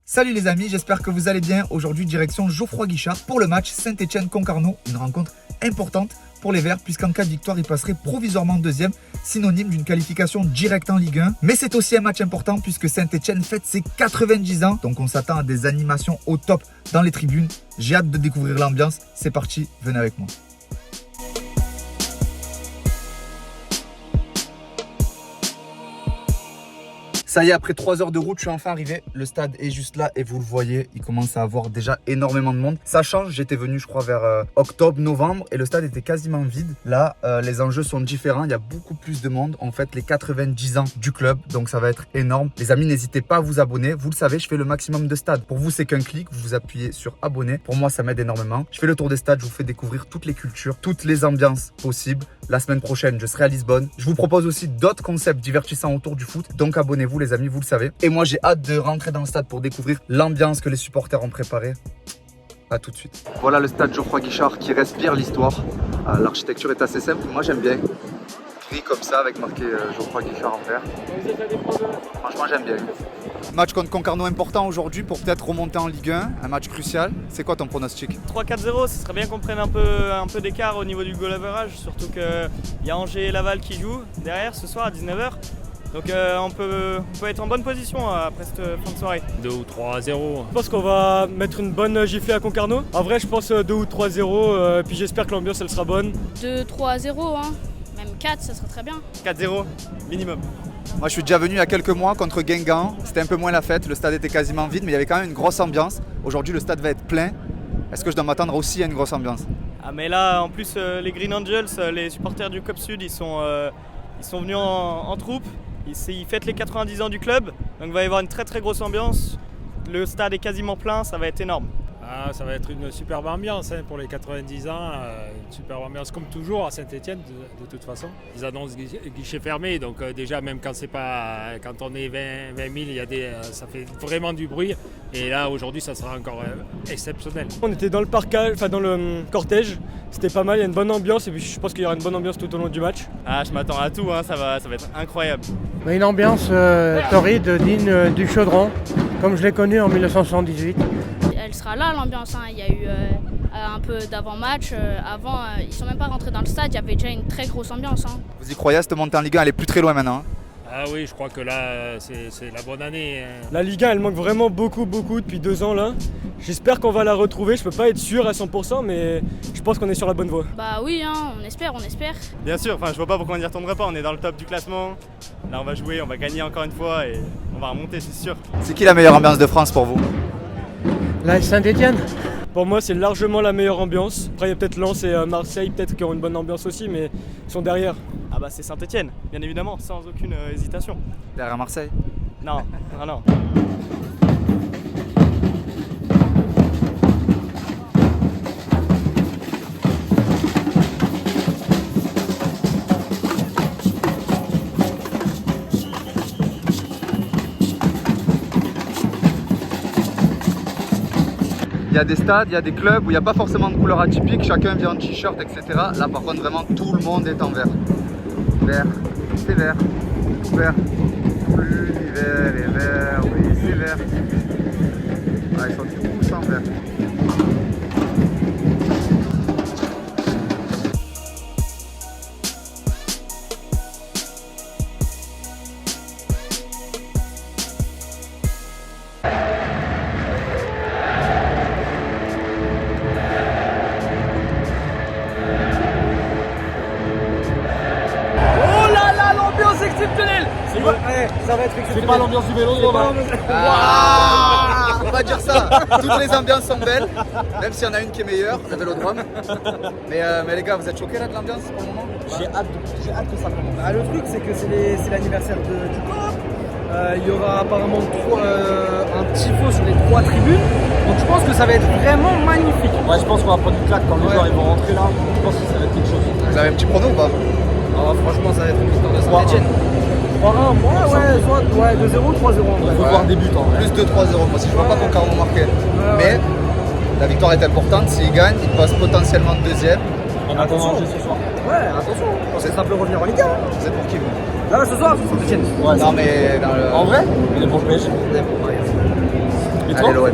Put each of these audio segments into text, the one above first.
Salut les amis, j'espère que vous allez bien. Aujourd'hui, direction Geoffroy Guichard pour le match Saint-Etienne-Concarneau. Une rencontre importante pour les Verts puisqu'en cas de victoire, ils passeraient provisoirement deuxième, synonyme d'une qualification directe en Ligue 1. Mais c'est aussi un match important puisque Saint-Etienne fête ses 90 ans. Donc on s'attend à des animations au top dans les tribunes. J'ai hâte de découvrir l'ambiance. C'est parti, venez avec moi. Ça y est, après 3 heures de route, je suis enfin arrivé. Le stade est juste là et vous le voyez, il commence à avoir déjà énormément de monde. Ça change, j'étais venu je crois vers octobre, novembre et le stade était quasiment vide. Là, les enjeux sont différents, il y a beaucoup plus de monde. On fête les 90 ans du club, donc ça va être énorme. Les amis, n'hésitez pas à vous abonner. Vous le savez, je fais le maximum de stades. Pour vous, c'est qu'un clic, vous appuyez sur abonner. Pour moi, ça m'aide énormément. Je fais le tour des stades, je vous fais découvrir toutes les cultures, toutes les ambiances possibles. La semaine prochaine, je serai à Lisbonne. Je vous propose aussi d'autres concepts divertissants autour du foot. Donc abonnez-vous les amis, vous le savez. Et moi, j'ai hâte de rentrer dans le stade pour découvrir l'ambiance que les supporters ont préparée. A tout de suite. Voilà le stade Geoffroy Guichard qui respire l'histoire. L'architecture est assez simple, moi j'aime bien. Gris comme ça avec marqué Geoffroy Guichard en vert. Franchement, j'aime bien. Match contre Concarneau important aujourd'hui pour peut-être remonter en Ligue 1, un match crucial. C'est quoi ton pronostic? 3-4-0, ce serait bien qu'on prenne un peu d'écart au niveau du goal average, surtout qu'il y a Angers et Laval qui jouent derrière ce soir à 19h. Donc on peut être en bonne position après cette fin de soirée. 2 ou 3-0. Je pense qu'on va mettre une bonne giflée à Concarneau. En vrai, je pense 2 ou 3-0, puis j'espère que l'ambiance elle sera bonne. 2-3-0, hein. Même 4, ça serait très bien. 4-0 minimum. Moi je suis déjà venu il y a quelques mois contre Guingamp. C'était un peu moins la fête, le stade était quasiment vide mais il y avait quand même une grosse ambiance. Aujourd'hui le stade va être plein. Est-ce que je dois m'attendre aussi à une grosse ambiance? Ah mais là en plus les Green Angels, les supporters du COP Sud, ils sont venus en troupe. Ils fêtent les 90 ans du club, donc il va y avoir une très très grosse ambiance. Le stade est quasiment plein, ça va être énorme. Ah, ça va être une superbe ambiance pour les 90 ans, une superbe ambiance comme toujours à Saint-Etienne de toute façon. Ils annoncent guichet fermé, donc déjà même quand on est 20 000, ça fait vraiment du bruit. Et là aujourd'hui ça sera encore exceptionnel. On était dans le parcage, enfin dans le cortège, c'était pas mal, il y a une bonne ambiance et puis je pense qu'il y aura une bonne ambiance tout au long du match. Ah, je m'attends à tout, hein, ça va être incroyable. Une ambiance torride, digne du Chaudron, comme je l'ai connu en 1978. Elle sera là l'ambiance, hein. Il y a eu un peu d'avant-match. Avant, ils sont même pas rentrés dans le stade, il y avait déjà une très grosse ambiance. Hein. Vous y croyez, cette montée en Ligue 1 elle est plus très loin maintenant. Ah oui, je crois que là c'est la bonne année. La Ligue 1 elle manque vraiment beaucoup depuis 2 ans là. J'espère qu'on va la retrouver, je peux pas être sûr à 100% mais je pense qu'on est sur la bonne voie. Bah oui, hein, on espère. Bien sûr, je vois pas pourquoi on n'y retournerait pas, on est dans le top du classement. Là on va jouer, on va gagner encore une fois et on va remonter, c'est sûr. C'est qui la meilleure ambiance de France pour vous? La Saint-Etienne. Pour moi c'est largement la meilleure ambiance. Après il y a peut-être Lens et Marseille peut-être qui ont une bonne ambiance aussi mais ils sont derrière. Ah bah c'est Saint-Etienne, bien évidemment, sans aucune hésitation. Derrière Marseille? Non. Il y a des stades, il y a des clubs où il n'y a pas forcément de couleur atypique, chacun vient en t-shirt, etc. Là par contre vraiment tout le monde est en vert. Vert, c'est vert, tout vert. Tout l'univers est vert, oui c'est vert. Ah, ils sont tous en vert. C'est pas l'ambiance du Vélodrome. On va dire ça, toutes les ambiances sont belles, même s'il y en a une qui est meilleure, le Vélodrome. Mais les gars, vous êtes choqués là de l'ambiance pour le moment? J'ai hâte que ça commence. Le truc c'est que c'est l'anniversaire du club. Il y aura apparemment un tifo sur les 3 tribunes. Donc je pense que ça va être vraiment magnifique. Ouais, je pense qu'on va prendre une claque quand les joueurs ils vont rentrer là. Je pense que ça va être quelque chose. Vous avez un petit prono ou pas? Franchement ça va être une victoire de Saint-Etienne. 3-1, ouais, 2-0, 3-0 en vrai. Il faut voir des buts en vrai. Plus de 3-0, moi si je vois pas Concarneau marquer. Mais la victoire est importante, s'ils gagnent, ils passent potentiellement deuxième. En attendant Angers ce soir. Ouais, attention, parce que ça peut revenir en Ligue 1. Vous êtes pour qui vous? Là ce soir, Saint-Etienne. Ouais, Non mais dans le... en vrai, il est pour le PSG. Ouais, Allez l'OM.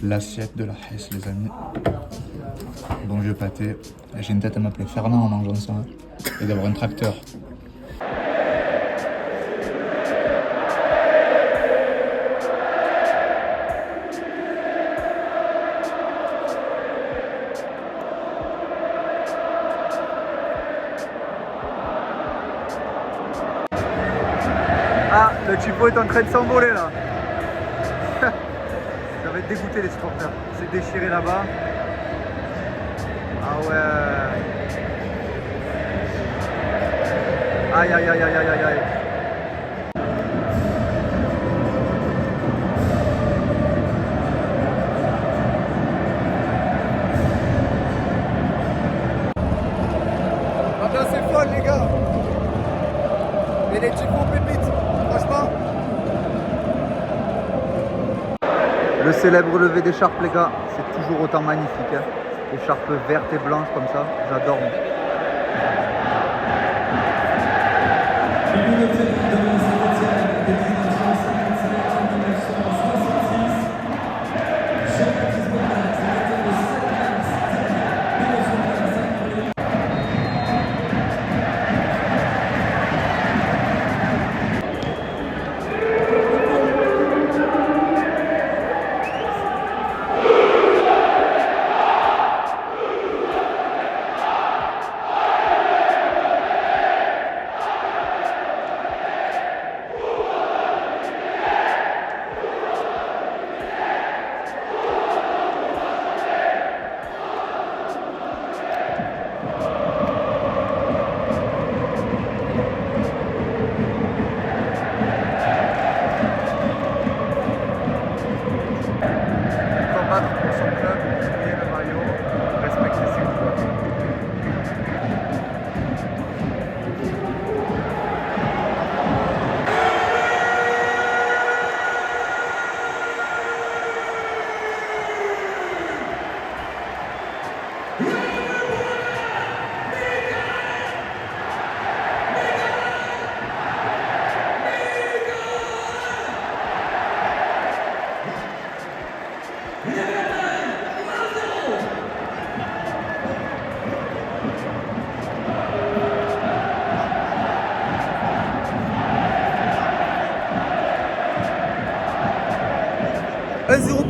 L'assiette de la Hesse, les amis. Bon vieux pâté. J'ai une tête à m'appeler Fernand en mangeant ça. Et d'avoir un tracteur. Ah, le Chipo est en train de s'envoler là. Ça va être dégoûté les supporters. C'est déchiré là-bas. Ah ouais. Aïe aïe aïe aïe aïe aïe aïe. L'ambiance est folle les gars. Et les Chipos pépites, franchement. Le célèbre lever d'écharpe les gars, c'est toujours autant magnifique. Hein. Écharpe verte et blanche comme ça, j'adore.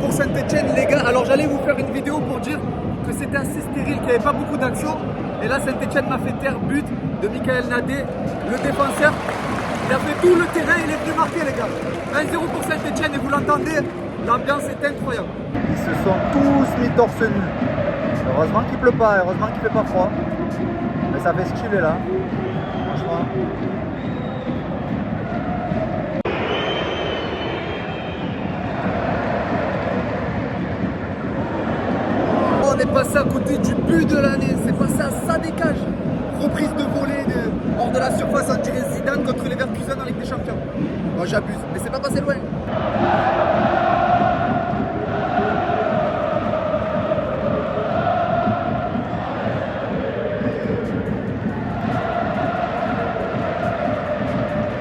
Pour Saint-Etienne les gars, alors j'allais vous faire une vidéo pour dire que c'était assez stérile, qu'il n'y avait pas beaucoup d'action et là Saint-Etienne m'a fait taire, but de Michael Nadé, le défenseur, il a fait tout le terrain, il est venu marquer les gars. 1-0 pour Saint-Etienne et vous l'entendez, l'ambiance est incroyable. Ils se sont tous mis torse nu, heureusement qu'il pleut pas, heureusement qu'il fait pas froid, mais ça fait stylé là, franchement. On est passé à côté du but de l'année, c'est passé à ça des cages. Reprise de volée hors de la surface, on dirait Zidane contre les Leverkusen en Ligue des Champions. Bon, j'abuse, mais c'est pas passé loin.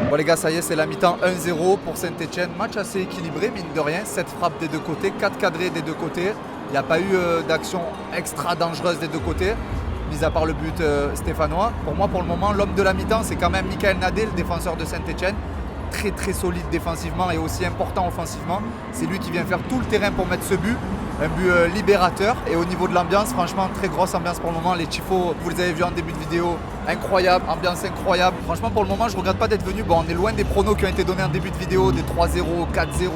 Bon les gars, ça y est, c'est la mi-temps 1-0 pour Saint-Etienne. Match assez équilibré, mine de rien. 7 frappes des deux côtés, 4 cadrés des deux côtés. Il n'y a pas eu d'action extra dangereuse des deux côtés, mis à part le but stéphanois. Pour moi, pour le moment, l'homme de la mi-temps, c'est quand même Michael Nadé, le défenseur de Saint-Etienne. Très très solide défensivement et aussi important offensivement. C'est lui qui vient faire tout le terrain pour mettre ce but. Un but libérateur. Et au niveau de l'ambiance, franchement, très grosse ambiance pour le moment. Les tifos, vous les avez vus en début de vidéo, incroyable, ambiance incroyable. Franchement, pour le moment, je ne regrette pas d'être venu. Bon, on est loin des pronos qui ont été donnés en début de vidéo, des 3-0, 4-0.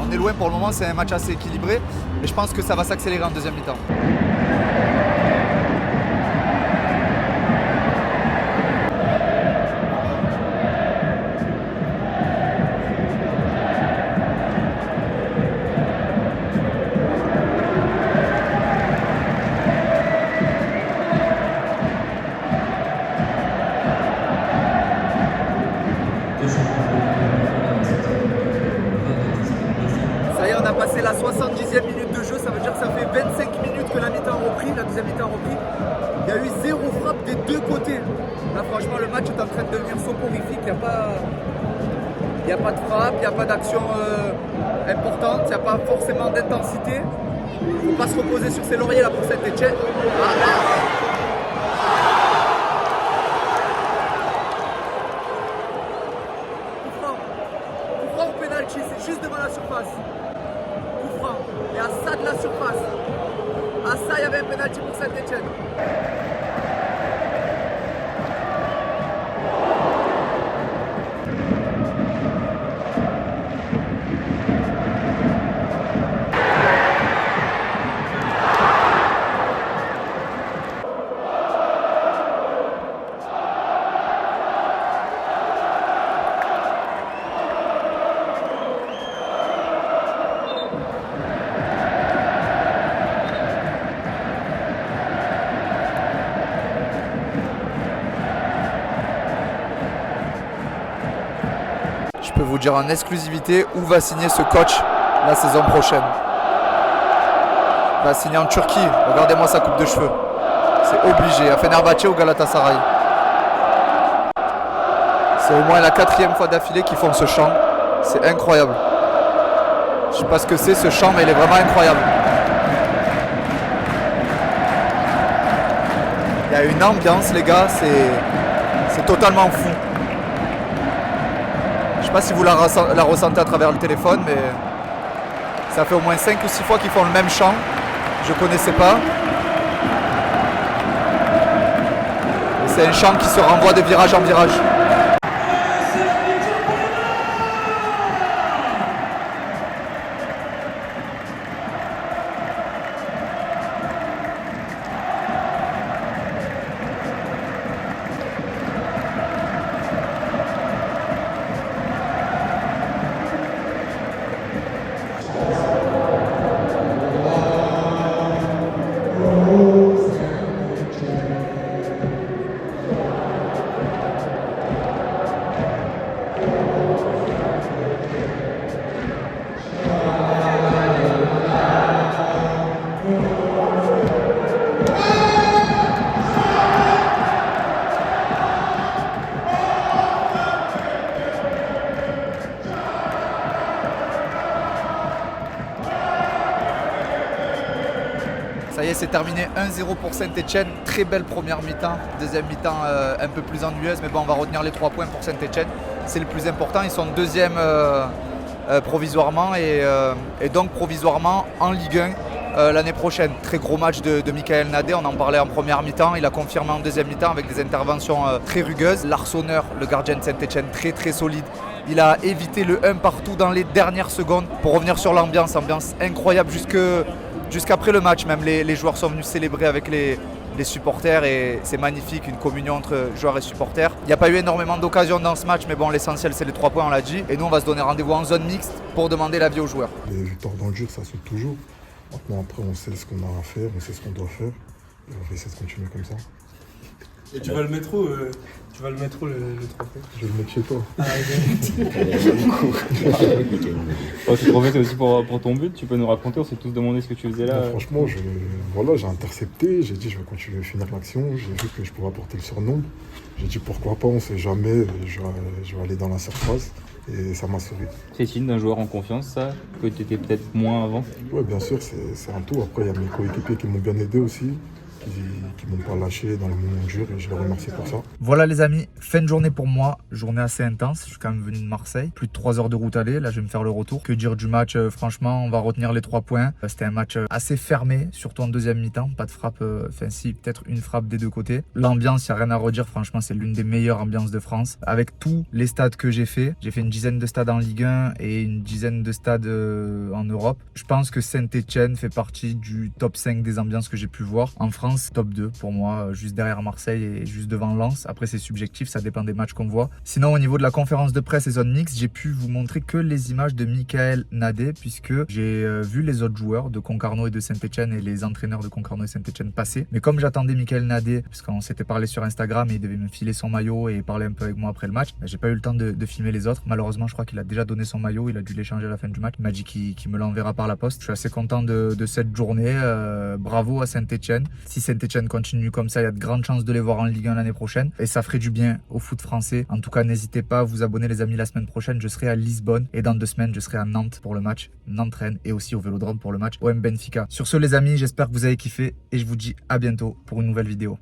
On est loin pour le moment, c'est un match assez équilibré. Et je pense que ça va s'accélérer en deuxième mi-temps. que la mi-temps a repris, la deuxième mi-temps a repris, il y a eu 0 frappe des deux côtés. Là franchement le match est en train de devenir soporifique, il n'y a pas de frappe, il n'y a pas d'action importante, il n'y a pas forcément d'intensité. Il ne faut pas se reposer sur ses lauriers là pour Saint-Etienne. Coup franc au penalty, c'est juste devant la surface. Coup franc, et à ça de la surface. À ça il y avait un penalty pour Saint-Etienne. Je peux vous dire en exclusivité où va signer ce coach la saison prochaine. Il va signer en Turquie. Regardez-moi sa coupe de cheveux. C'est obligé. À Fenerbahçe ou Galatasaray. C'est au moins la 4e fois d'affilée qu'ils font ce chant. C'est incroyable. Je sais pas ce que c'est ce chant, mais il est vraiment incroyable. Il y a une ambiance, les gars. C'est totalement fou. Je sais pas si vous la ressentez à travers le téléphone, mais ça fait au moins 5 ou 6 fois qu'ils font le même chant. Je connaissais pas. Et c'est un chant qui se renvoie de virage en virage. Ça y est, c'est terminé 1-0 pour Saint-Etienne. Très belle première mi-temps. Deuxième mi-temps un peu plus ennuyeuse. Mais bon, on va retenir les 3 points pour Saint-Etienne. C'est le plus important. Ils sont deuxième provisoirement et donc provisoirement en Ligue 1 l'année prochaine. Très gros match de Michael Nadé. On en parlait en première mi-temps. Il a confirmé en deuxième mi-temps avec des interventions très rugueuses. Larsonneur, le gardien de Saint-Etienne, très très solide. Il a évité le 1 partout dans les dernières secondes. Pour revenir sur l'ambiance, ambiance incroyable jusqu'après le match. Même les joueurs sont venus célébrer avec les supporters et c'est magnifique, une communion entre joueurs et supporters. Il n'y a pas eu énormément d'occasions dans ce match, mais bon, l'essentiel c'est les 3 points, on l'a dit. Et nous, on va se donner rendez-vous en zone mixte pour demander l'avis aux joueurs. Les victoires dans le dur, ça saute toujours. Maintenant, après, on sait ce qu'on a à faire, on sait ce qu'on doit faire. Et on va essayer de continuer comme ça. Et tu vas le mettre où le trophée? Je vais le mettre chez toi. Ce trophée, c'est aussi pour ton but. Tu peux nous raconter, on s'est tous demandé ce que tu faisais là. Franchement, j'ai intercepté, j'ai dit je vais continuer à finir l'action, j'ai vu que je pourrais apporter le surnombre. J'ai dit pourquoi pas, on sait jamais, je vais aller dans la surface et ça m'a sauvé. C'est signe d'un joueur en confiance, ça, que tu étais peut-être moins avant? Oui, bien sûr, c'est un tout. Après, il y a mes coéquipiers qui m'ont bien aidé aussi, qui m'ont pas lâché dans les moments durs et je les remercie pour ça. Voilà les amis, fin de journée pour moi, journée assez intense, je suis quand même venu de Marseille, plus de 3 heures de route aller, là je vais me faire le retour. Que dire du match, franchement on va retenir les 3 points. C'était un match assez fermé, surtout en deuxième mi-temps, pas de frappe, enfin si, peut-être une frappe des deux côtés. L'ambiance, il n'y a rien à redire, franchement c'est l'une des meilleures ambiances de France. Avec tous les stades que j'ai fait une dizaine de stades en Ligue 1 et une dizaine de stades en Europe. Je pense que Saint-Etienne fait partie du top 5 des ambiances que j'ai pu voir. En France, top 2. 2 pour moi, juste derrière Marseille et juste devant Lens. Après c'est subjectif, ça dépend des matchs qu'on voit. Sinon au niveau de la conférence de presse et zone mixte, j'ai pu vous montrer que les images de Michael Nadé puisque j'ai vu les autres joueurs de Concarneau et de Saint-Etienne et les entraîneurs de Concarneau et Saint-Etienne passer. Mais comme j'attendais Michael Nadé, parce qu'on s'était parlé sur Instagram et il devait me filer son maillot et parler un peu avec moi après le match, j'ai pas eu le temps de filmer les autres. Malheureusement je crois qu'il a déjà donné son maillot, il a dû l'échanger à la fin du match. Il m'a dit qu'il me l'enverra par la poste. Je suis assez content de cette journée. Bravo à Saint-Etienne. Si Saint-Etienne continue comme ça, il y a de grandes chances de les voir en Ligue 1 l'année prochaine. Et ça ferait du bien au foot français. En tout cas, n'hésitez pas à vous abonner les amis. La semaine prochaine, je serai à Lisbonne. Et dans 2 semaines, je serai à Nantes pour le match. Nantes-Rennes et aussi au Vélodrome pour le match OM Benfica. Sur ce les amis, j'espère que vous avez kiffé. Et je vous dis à bientôt pour une nouvelle vidéo.